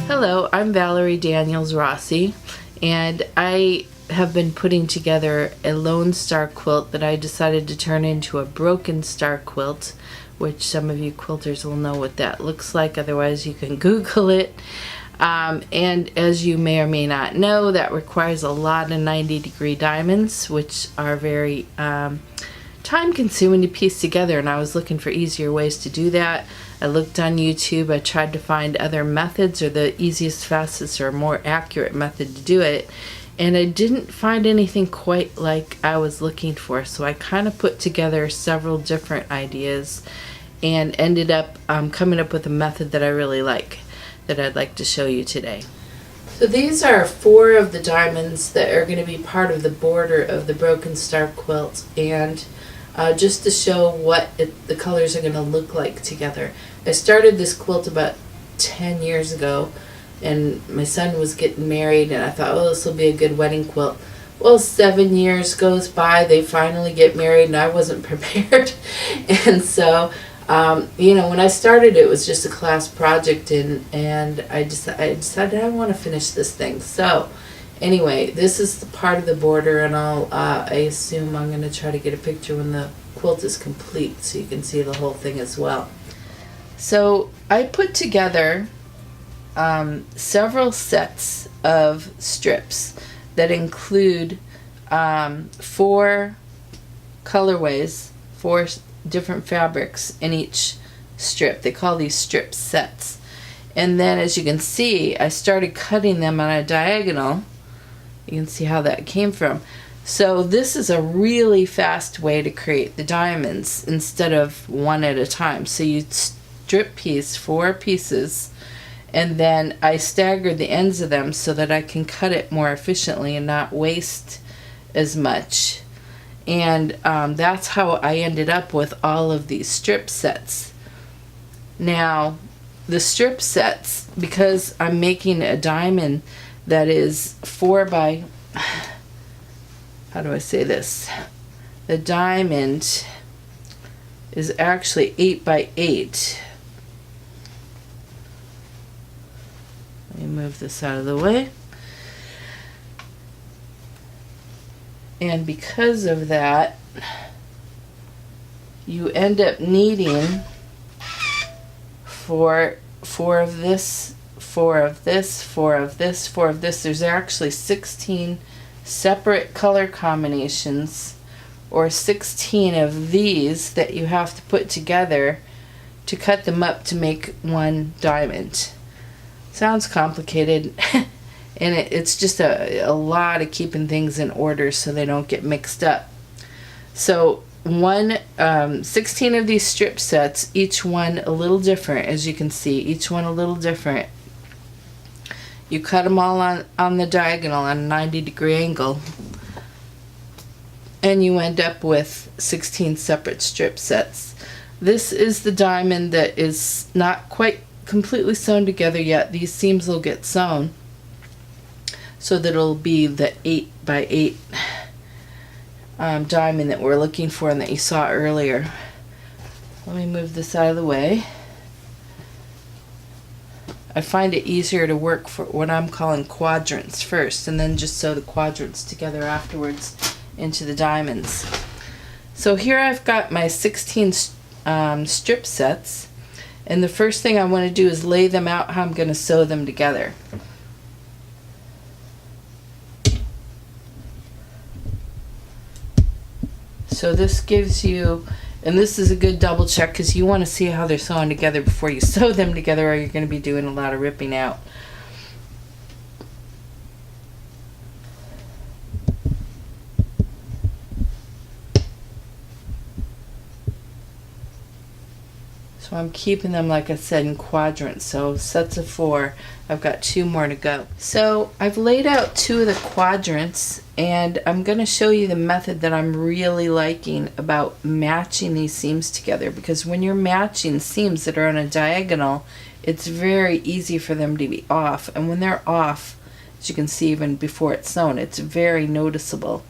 Hello, I'm Valerie Daniels Rossi, and I have been putting together a Lone Star quilt that I decided to turn into a Broken Star quilt, which some of you quilters will know what that looks like. Otherwise, you can Google it. And as you may or may not know, that requires a lot of 90-degree diamonds, which are very time-consuming to piece together, and I was looking for easier ways to do that. I looked on YouTube. I tried to find other methods or the easiest, fastest, or more accurate method to do it, and I didn't find anything quite like I was looking for. So I kind of put together several different ideas and ended up coming up with a method that I really like, that I'd like to show you today. So these are 4 of the diamonds that are going to be part of the border of the Broken Star quilt, and just to show what the colors are going to look like together. I started this quilt about 10 years ago, and my son was getting married, and I thought, oh, this will be a good wedding quilt. Well, 7 years goes by, they finally get married, and I wasn't prepared. And so, when I started, it was just a class project, and I decided I want to finish this thing. So anyway, this is the part of the border, and I assume I'm going to try to get a picture when the quilt is complete so you can see the whole thing as well. So I put together several sets of strips that include 4 colorways, 4 different fabrics in each strip. They call these strip sets. And then, as you can see, I started cutting them on a diagonal. You can see how that came from. So this is a really fast way to create the diamonds instead of one at a time. So you strip piece 4 pieces, and then I staggered the ends of them so that I can cut it more efficiently and not waste as much. And that's how I ended up with all of these strip sets. Now, the strip sets, because I'm making a diamond that is 4 by, how do I say this? The diamond is actually 8 by 8. Let me move this out of the way. And because of that, you end up needing 4 of this, 4 of this, 4 of this, 4 of this. There's actually 16 separate color combinations, or 16 of these that you have to put together to cut them up to make one diamond. Sounds complicated. And it's just a lot of keeping things in order so they don't get mixed up. So 16 of these strip sets, each one a little different, as you can see, each one a little different. You cut them all on the diagonal on a 90-degree angle, and you end up with 16 separate strip sets. This is the diamond that is not quite completely sewn together yet. These seams will get sewn so that it'll be the 8 by 8 diamond that we're looking for and that you saw earlier. Let me move this out of the way. I find it easier to work for what I'm calling quadrants first, and then just sew the quadrants together afterwards into the diamonds. So here I've got my 16 strip sets, and the first thing I want to do is lay them out how I'm going to sew them together. So this gives you, and this is a good double check because you want to see how they're sewn together before you sew them together, or you're going to be doing a lot of ripping out. So I'm keeping them, like I said, in quadrants, so sets of 4. I've got 2 more to go. So I've laid out 2 of the quadrants, and I'm going to show you the method that I'm really liking about matching these seams together, because when you're matching seams that are on a diagonal, it's very easy for them to be off, and when they're off, as you can see even before it's sewn, it's very noticeable.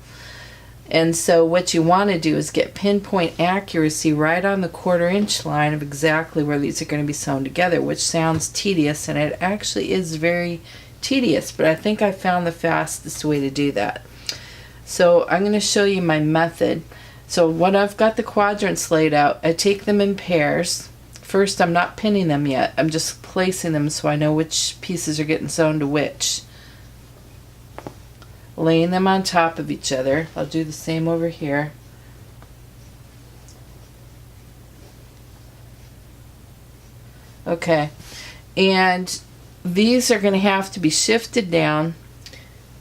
And so what you want to do is get pinpoint accuracy right on the 1/4 inch line of exactly where these are going to be sewn together, which sounds tedious, and it actually is very tedious, but I think I found the fastest way to do that. So I'm going to show you my method. So when I've got the quadrants laid out, I take them in pairs. First, I'm not pinning them yet. I'm just placing them so I know which pieces are getting sewn to which. Laying them on top of each other. I'll do the same over here. Okay, and these are going to have to be shifted down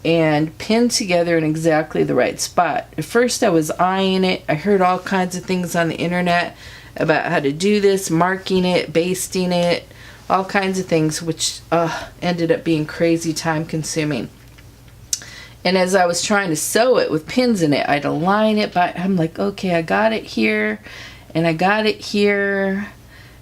and pinned together in exactly the right spot. At first I was eyeing it. I heard all kinds of things on the internet about how to do this, marking it, basting it, all kinds of things, which ended up being crazy time consuming. And as I was trying to sew it with pins in it, I'd align it by, I'm like, okay, I got it here, and I got it here,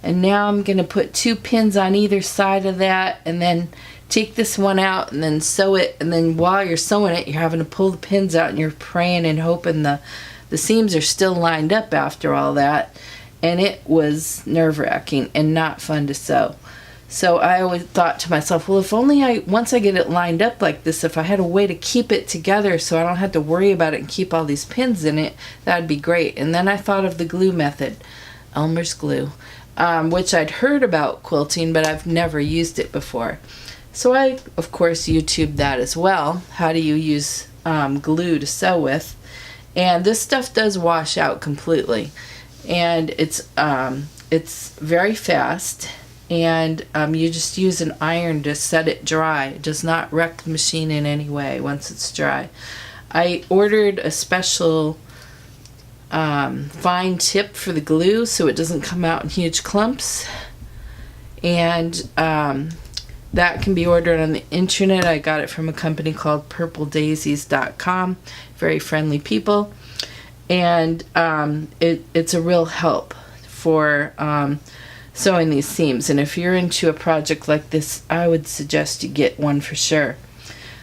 and now I'm going to put 2 pins on either side of that, and then take this one out, and then sew it, and then while you're sewing it, you're having to pull the pins out, and you're praying and hoping the seams are still lined up after all that, and it was nerve-wracking and not fun to sew. So I always thought to myself, well, if only once I get it lined up like this, if I had a way to keep it together so I don't have to worry about it and keep all these pins in it, that'd be great. And then I thought of the glue method, Elmer's glue, which I'd heard about quilting, but I've never used it before. So I, of course, YouTubed that as well. How do you use glue to sew with? And this stuff does wash out completely. And it's very fast. And you just use an iron to set it dry. It does not wreck the machine in any way once it's dry. I ordered a special fine tip for the glue so it doesn't come out in huge clumps. And that can be ordered on the internet. I got it from a company called purpledaisies.com. Very friendly people. And it's a real help for sewing these seams, and if you're into a project like this, I would suggest you get one for sure.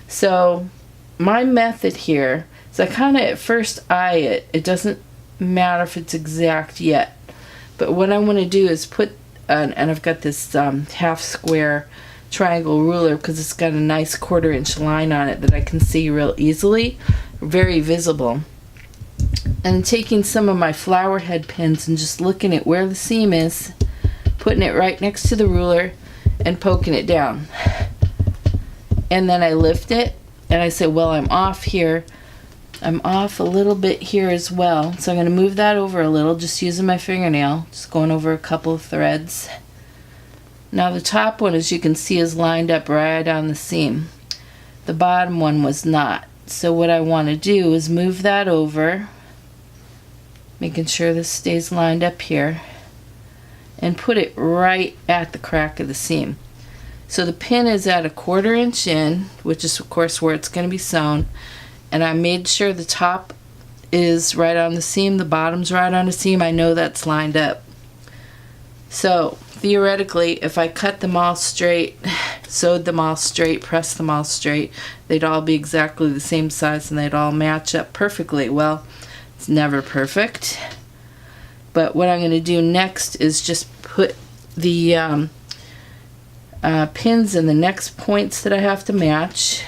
So my method here is I kind of at first eye it. It doesn't matter if it's exact yet, but what I want to do is put and I've got this half square triangle ruler because it's got a nice 1/4 inch line on it that I can see real easily, very visible. And taking some of my flower head pins and just looking at where the seam is, putting it right next to the ruler and poking it down. And then I lift it and I say, well, I'm off here. I'm off a little bit here as well. So I'm going to move that over a little, just using my fingernail, just going over a couple of threads. Now the top one, as you can see, is lined up right on the seam. The bottom one was not. So what I want to do is move that over, making sure this stays lined up here, and put it right at the crack of the seam. So the pin is at a 1/4 inch in, which is of course where it's going to be sewn, and I made sure the top is right on the seam, the bottom's right on the seam. I know that's lined up. So theoretically, if I cut them all straight, sewed them all straight, pressed them all straight, they'd all be exactly the same size and they'd all match up perfectly. Well, it's never perfect. But what I'm going to do next is just put the pins in the next points that I have to match,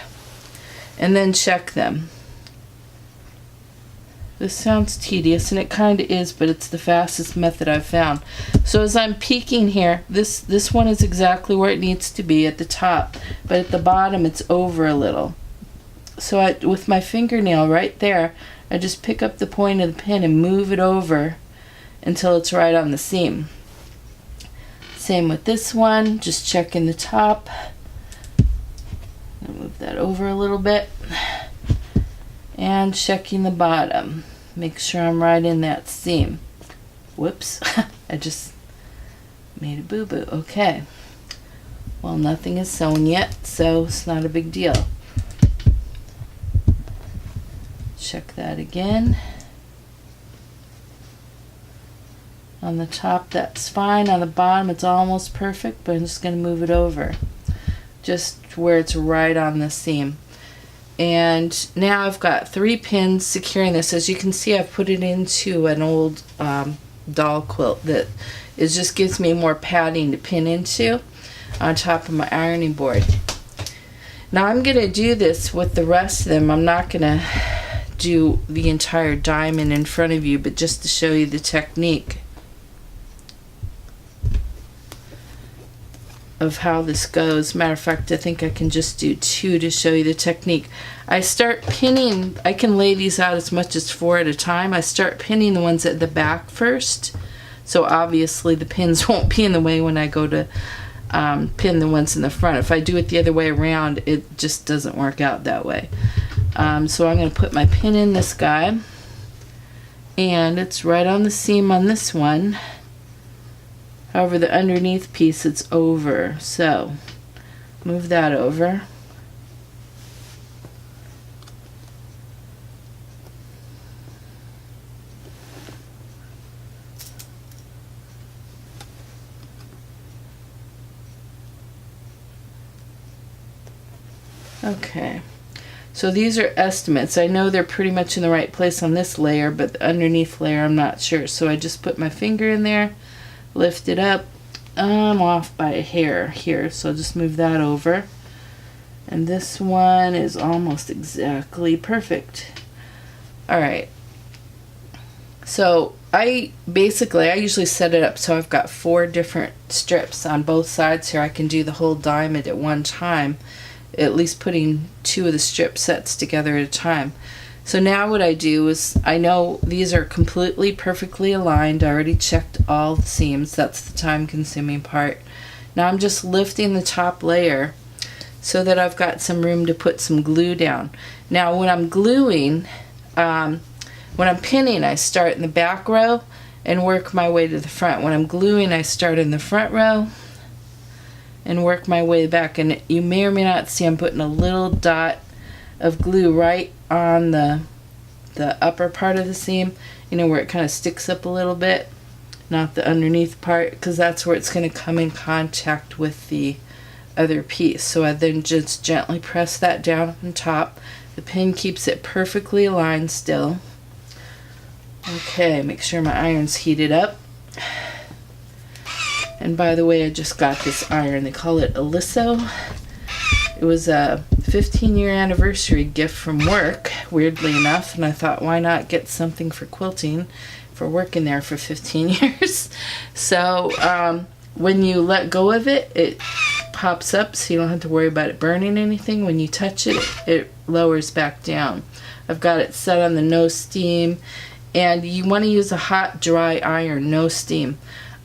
and then check them. This sounds tedious, and it kind of is, but it's the fastest method I've found. So as I'm peeking here, this one is exactly where it needs to be at the top, but at the bottom it's over a little. So with my fingernail right there, I just pick up the point of the pin and move it over until it's right on the seam. Same with this one, just checking the top. I'll move that over a little bit. And checking the bottom. Make sure I'm right in that seam. Whoops, I just made a boo-boo. Okay. Well, nothing is sewn yet, so it's not a big deal. Check that again. On the top, that's fine. On the bottom, it's almost perfect, but I'm just going to move it over just where it's right on the seam. And now I've got 3 pins securing this. As you can see, I've put it into an old doll quilt that just gives me more padding to pin into on top of my ironing board. Now I'm going to do this with the rest of them. I'm not going to do the entire diamond in front of you, but just to show you the technique of how this goes. Matter of fact, I think I can just do 2 to show you the technique. I start pinning, I can lay these out as much as 4 at a time. I start pinning the ones at the back first, so obviously the pins won't be in the way when I go to pin the ones in the front. If I do it the other way around, it just doesn't work out that way. So I'm going to put my pin in this guy, and it's right on the seam on this one. However, the underneath piece, it's over, so move that over. Okay, so these are estimates. I know they're pretty much in the right place on this layer, but the underneath layer I'm not sure. So I just put my finger in there, lift it up. I'm off by a hair here, so I'll just move that over. And this one is almost exactly perfect. Alright, so I usually set it up so I've got 4 different strips on both sides here. I can do the whole diamond at one time, at least putting 2 of the strip sets together at a time. So now what I do is, I know these are completely perfectly aligned. I already checked all the seams. That's the time consuming part. Now I'm just lifting the top layer so that I've got some room to put some glue down. Now when I'm gluing, when I'm pinning, I start in the back row and work my way to the front. When I'm gluing, I start in the front row and work my way back. And you may or may not see I'm putting a little dot of glue right on the upper part of the seam, you know, where it kind of sticks up a little bit, not the underneath part, because that's where it's going to come in contact with the other piece. So I then just gently press that down on top. The pin keeps it perfectly aligned still. Okay, make sure my iron's heated up. And by the way, I just got this iron. They call it Aliso. It was a 15-year anniversary gift from work, weirdly enough, and I thought, why not get something for quilting for working there for 15 years. So when you let go of it, it pops up, so you don't have to worry about it burning anything. When you touch it, it lowers back down. I've got it set on the no steam, and you want to use a hot, dry iron, no steam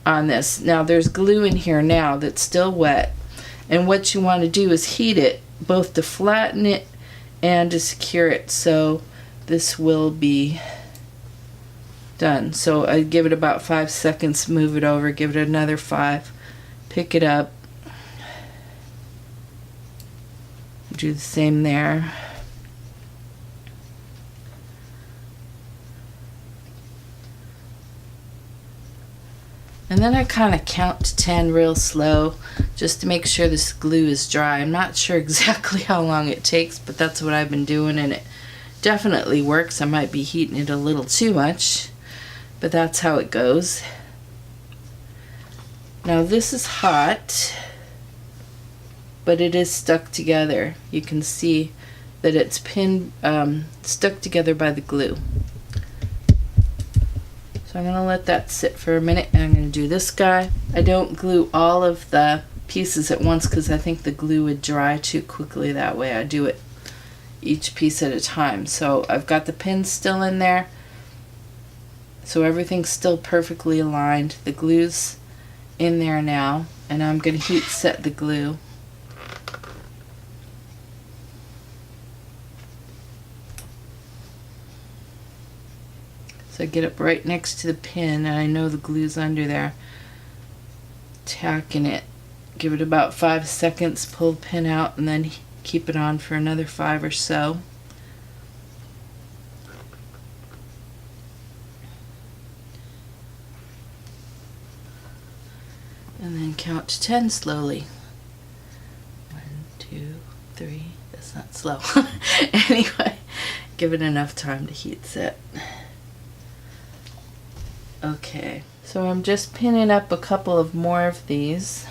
on this. Now there's glue in here now that's still wet, and what you want to do is heat it both to flatten it and to secure it, so this will be done. So I give it about 5 seconds, move it over, give it another 5, pick it up, do the same there. And then I kind of count to 10 real slow just to make sure this glue is dry. I'm not sure exactly how long it takes, but that's what I've been doing, and it definitely works. I might be heating it a little too much, but that's how it goes. Now this is hot, but it is stuck together. You can see that it's pinned, stuck together by the glue. So I'm going to let that sit for a minute, and I'm going to do this guy. I don't glue all of the pieces at once because I think the glue would dry too quickly that way. I do it each piece at a time. So I've got the pins still in there, so everything's still perfectly aligned. The glue's in there now, and I'm going to heat set the glue. So I get up right next to the pin, and I know the glue's under there. Tacking it. Give it about 5 seconds, pull the pin out, and then keep it on for another 5 or so. And then count to 10 slowly. 1, 2, 3. That's not slow. Anyway, give it enough time to heat set. Okay, so I'm just pinning up a couple of more of these,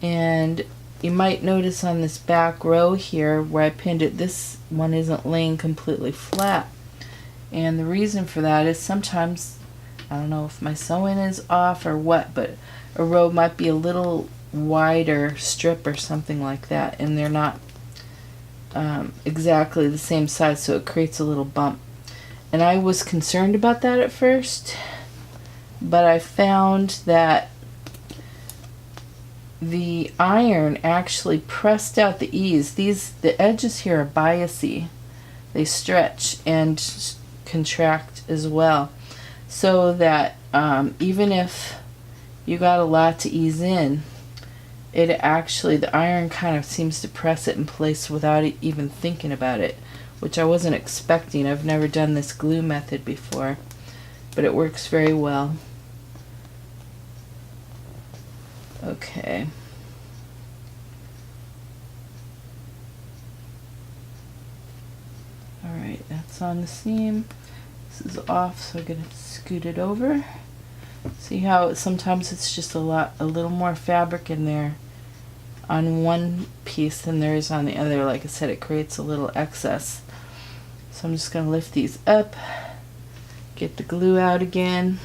and you might notice on this back row here where I pinned it, this one isn't laying completely flat. And the reason for that is sometimes, I don't know if my sewing is off or what, but a row might be a little wider strip or something like that, and they're not exactly the same size, so it creates a little bump. And I was concerned about that at first, but I found that the iron actually pressed out the ease. The edges here are biasy. They stretch and contract as well, so that even if you got a lot to ease in, it actually, the iron kind of seems to press it in place without even thinking about it, which I wasn't expecting. I've never done this glue method before, but it works very well. Okay. Alright, that's on the seam. This is off, so I'm going to scoot it over. See how sometimes it's just a little more fabric in there on one piece than there is on the other. Like I said, it creates a little excess. So I'm just going to lift these up, get the glue out again,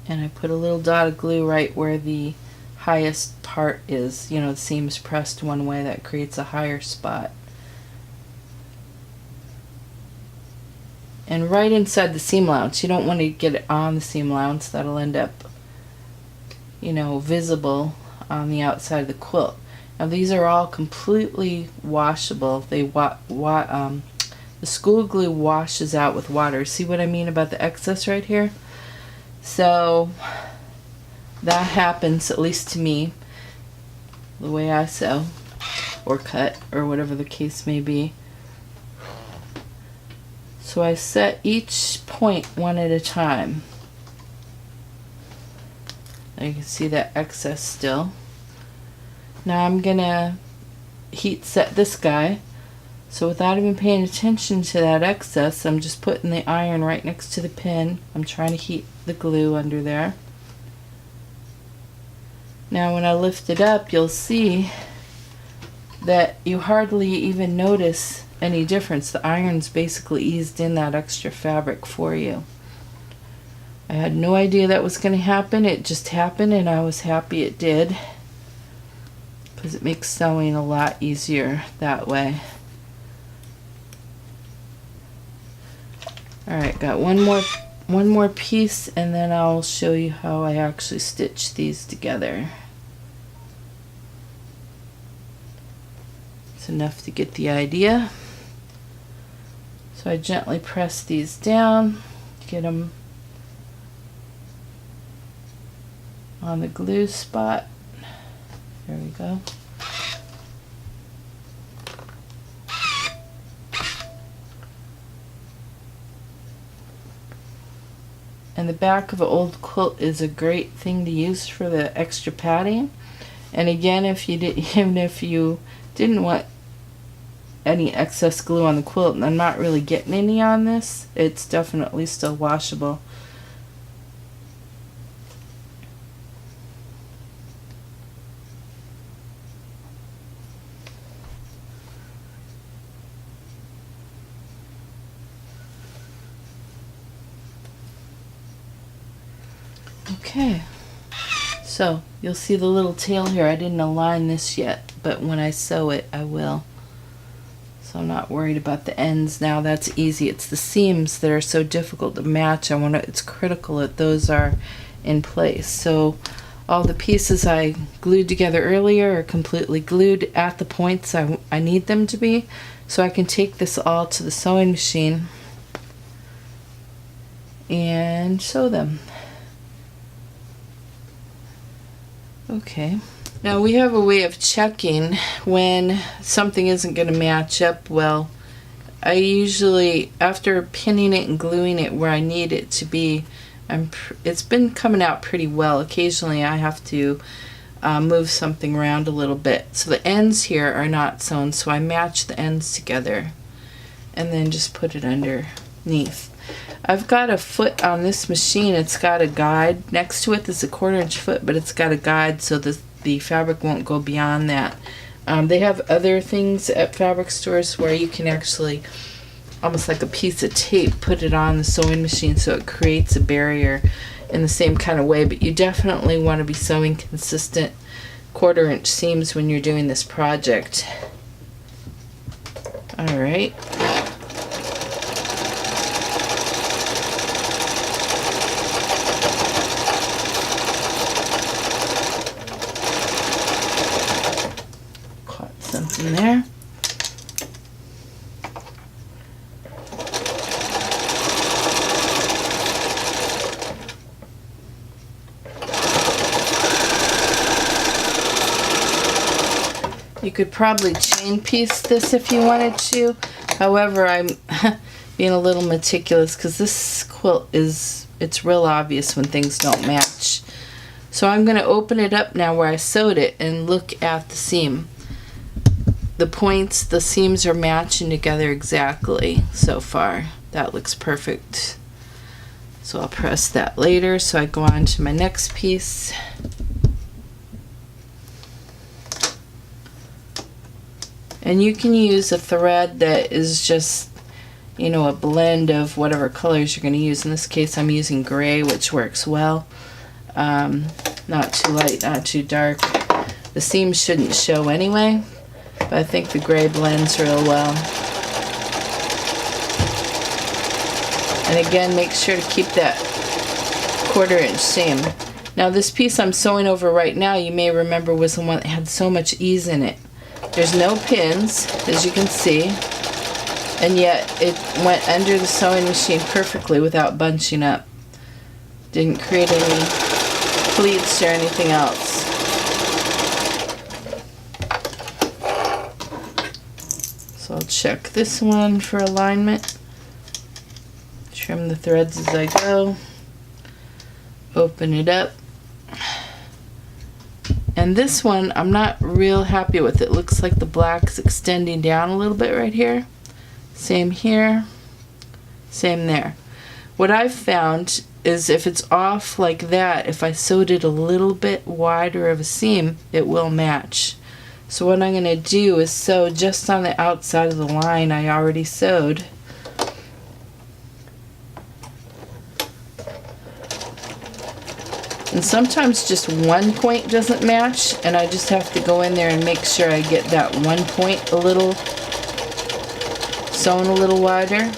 and I put a little dot of glue right where the highest part is. You know, the seam's pressed one way, that creates a higher spot. And right inside the seam allowance. You don't want to get it on the seam allowance. That'll end up, you know, visible on the outside of the quilt. Now these are all completely washable. They the school glue washes out with water. See what I mean about the excess right here? So that happens, at least to me, the way I sew or cut or whatever the case may be. So I set each point one at a time. Now you can see that excess still. Now I'm gonna heat set this guy. So without even paying attention to that excess, I'm just putting the iron right next to the pin. I'm trying to heat the glue under there. Now when I lift it up, you'll see that you hardly even notice any difference. The iron's basically eased in that extra fabric for you. I had no idea that was going to happen. It just happened, and I was happy it did, because it makes sewing a lot easier that way. Alright, got one more piece, and then I'll show you how I actually stitch these together. It's enough to get the idea. So I gently press these down, get them on the glue spot. There we go. And the back of an old quilt is a great thing to use for the extra padding. And again, even if you didn't want any excess glue on the quilt, and I'm not really getting any on this, it's definitely still washable. Okay, so you'll see the little tail here. I didn't align this yet, but when I sew it, I will. So I'm not worried about the ends now. That's easy. It's the seams that are so difficult to match. It's critical that those are in place. So all the pieces I glued together earlier are completely glued at the points I need them to be. So I can take this all to the sewing machine and sew them. Okay. Now we have a way of checking when something isn't going to match up well. I usually, after pinning it and gluing it where I need it to be, it's been coming out pretty well. Occasionally I have to move something around a little bit. So the ends here are not sewn, so I match the ends together and then just put it underneath. I've got a foot on this machine. It's got a guide next to it. There's a 1/4 inch foot, but it's got a guide so the fabric won't go beyond that. They have other things at fabric stores where you can actually, almost like a piece of tape, put it on the sewing machine so it creates a barrier in the same kind of way, but you definitely want to be sewing consistent 1/4 inch seams when you're doing this project. All right. Caught something there. You could probably chain piece this if you wanted to. However, I'm being a little meticulous because this quilt it's real obvious when things don't match. So I'm going to open it up now where I sewed it and look at the seam. The points, the seams are matching together exactly so far. That looks perfect. So I'll press that later. So I go on to my next piece. And you can use a thread that is just, you know, a blend of whatever colors you're going to use. In this case, I'm using gray, which works well. Not too light, not too dark. The seams shouldn't show anyway, but I think the gray blends real well. And again, make sure to keep that 1/4 inch seam. Now this piece I'm sewing over right now, you may remember, was the one that had so much ease in it. There's no pins, as you can see, and yet it went under the sewing machine perfectly without bunching up. Didn't create any pleats or anything else. So I'll check this one for alignment. Trim the threads as I go. Open it up. And this one, I'm not real happy with. It looks like the black's extending down a little bit right here. Same here. Same there. What I've found is if it's off like that, if I sewed it a little bit wider of a seam, it will match. So what I'm going to do is sew just on the outside of the line I already sewed. And sometimes just one point doesn't match, and I just have to go in there and make sure I get that one point a little sewn a little wider.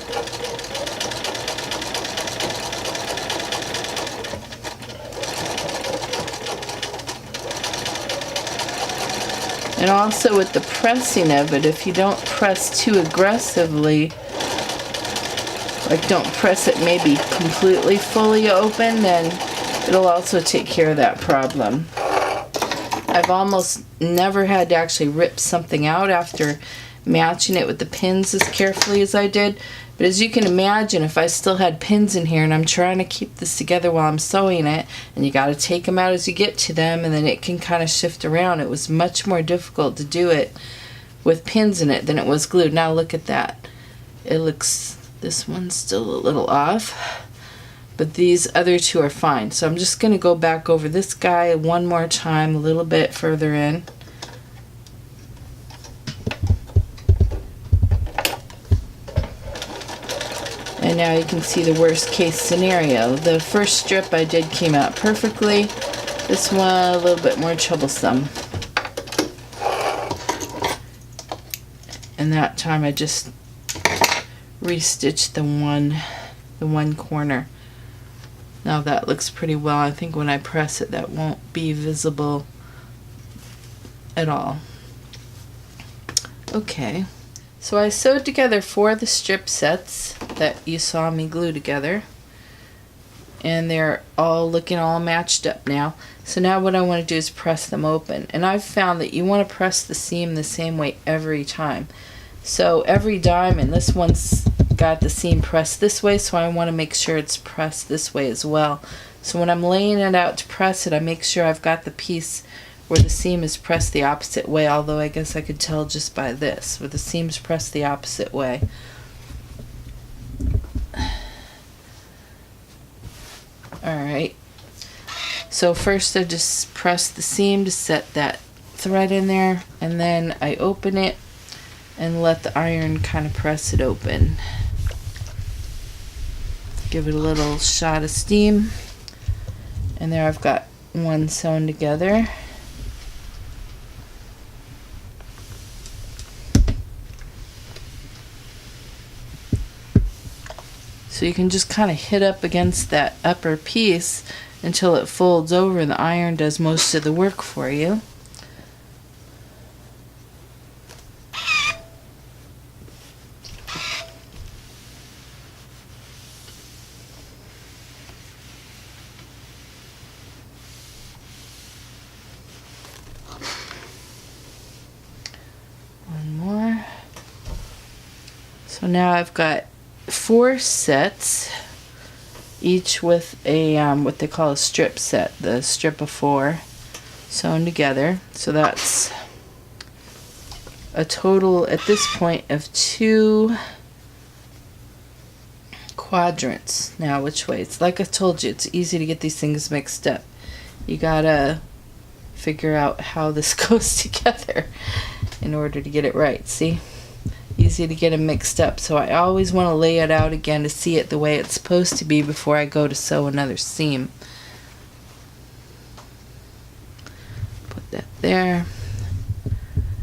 And also with the pressing of it, if you don't press too aggressively, like don't press it maybe completely fully open, then it'll also take care of that problem. I've almost never had to actually rip something out after matching it with the pins as carefully as I did. But as you can imagine, if I still had pins in here and I'm trying to keep this together while I'm sewing it, and you got to take them out as you get to them, and then it can kind of shift around. It was much more difficult to do it with pins in it than it was glued. Now look at that. It looks, this one's still a little off, but these other two are fine. So I'm just going to go back over this guy one more time, a little bit further in. And now you can see the worst case scenario. The first strip I did came out perfectly. This one a little bit more troublesome. And that time I just restitched the one corner. Now that looks pretty well. I think when I press it, that won't be visible at all. Okay. So I sewed together 4 of the strip sets that you saw me glue together, and they're all looking all matched up now. So now what I want to do is press them open, and I've found that you want to press the seam the same way every time. So every diamond, this one's got the seam pressed this way, so I want to make sure it's pressed this way as well. So when I'm laying it out to press it, I make sure I've got the piece where the seam is pressed the opposite way, although I guess I could tell just by this, where the seam's pressed the opposite way. Alright, so first I just press the seam to set that thread in there, and then I open it and let the iron kind of press it open. Give it a little shot of steam, and there I've got one sewn together. So you can just kind of hit up against that upper piece until it folds over and the iron does most of the work for you. One more. So now I've got 4 sets, each with a what they call a strip set, the strip of 4 sewn together. So that's a total at this point of 2 quadrants. Now which way? It's like I told you, it's easy to get these things mixed up. You gotta figure out how this goes together in order to get it right. See? Easy to get them mixed up, so I always want to lay it out again to see it the way it's supposed to be before I go to sew another seam. Put that there,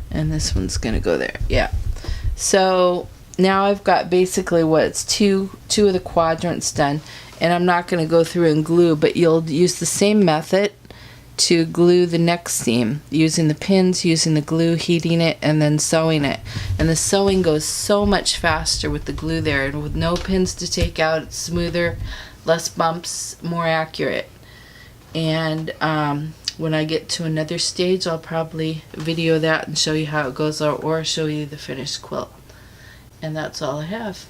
and this one's gonna go there. Yeah, so now I've got basically what's two of the quadrants done, and I'm not going to go through and glue, but you'll use the same method to glue the next seam, using the pins, using the glue, heating it, and then sewing it. And the sewing goes so much faster with the glue there, and with no pins to take out, it's smoother, less bumps, more accurate. And when I get to another stage, I'll probably video that and show you how it goes, or show you the finished quilt. And that's all I have.